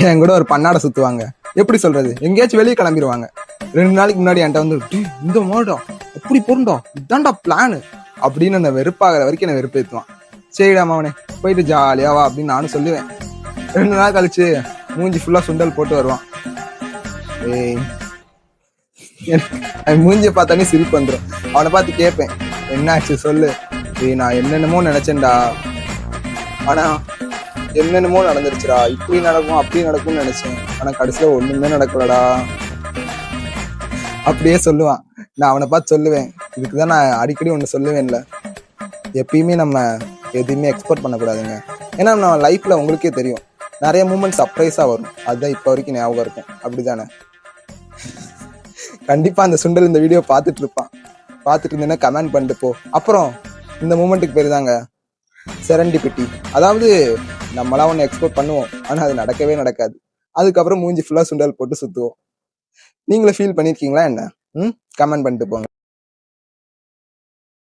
என் கூட ஒரு பன்னாடை சுத்துவாங்க. எப்படி சொல்றது, எங்கேயாச்சும் வெளியே கிளம்பிடுவாங்க. 2 நாளைக்கு முன்னாடி என்கிட்ட வந்து இந்த மாடா அப்படி பொருண்டா இதான்டா பிளானு அப்படின்னு அந்த வெறுப்பாகிற வரைக்கும் என்ன வெறுப்பேற்றுவான். சரிடா அவனே போயிட்டு ஜாலியா வா அப்படின்னு நானும் சொல்லுவேன். 2 நாள் கழிச்சு மூஞ்சி ஃபுல்லா சுண்டல் போட்டு வருவான். ஏய் மூஞ்சிய பார்த்தானே சிரிப்பு வந்துடும். அவனை பார்த்து கேட்பேன், என்னாச்சு சொல்லு. ஏய் நான் என்னென்னமோ நினைச்சேன்டா, ஆனா என்னென்னமோ நடந்துருச்சுடா, இப்படி நடக்கும் அப்படி நடக்கும்னு நினைச்சேன், ஆனா கடைசியில ஒண்ணுமே நடக்கலடா அப்படியே சொல்லுவான். நான் அவனை பார்த்து சொல்லுவேன், இதுக்குதான் நான் அடிக்கடி ஒண்ணு சொல்லுவேன்ல, எப்பயுமே நம்ம எதையுமே எக்ஸ்பெக்ட் பண்ணக்கூடாதுங்க. ஏன்னா நம்ம லைஃப்ல உங்களுக்கே தெரியும் நிறைய மூமெண்ட் சர்ப்ரைஸா வரும். அதுதான் இப்ப வரைக்கும் ஞாபகம் இருக்கும். அப்படிதானே? கண்டிப்பா அந்த சுண்டல் இந்த வீடியோ பார்த்துட்டு இருப்பான். பார்த்துட்டு இருந்தேன்னா கமெண்ட் பண்ணிட்டு போ. அப்புறம் இந்த மூமெண்ட்டுக்கு பேர் தாங்க செரண்டிபிட்டி. அதாவது நம்மளா ஒன்று எக்ஸ்பெக்ட் பண்ணுவோம், ஆனா அது நடக்கவே நடக்காது. அதுக்கப்புறம் மூஞ்சி ஃபுல்லா சுண்டல் போட்டு சுத்துவோம். நீங்களும் ஃபீல் பண்ணிருக்கீங்களா என்ன? கமெண்ட் பண்ணிட்டு போங்க.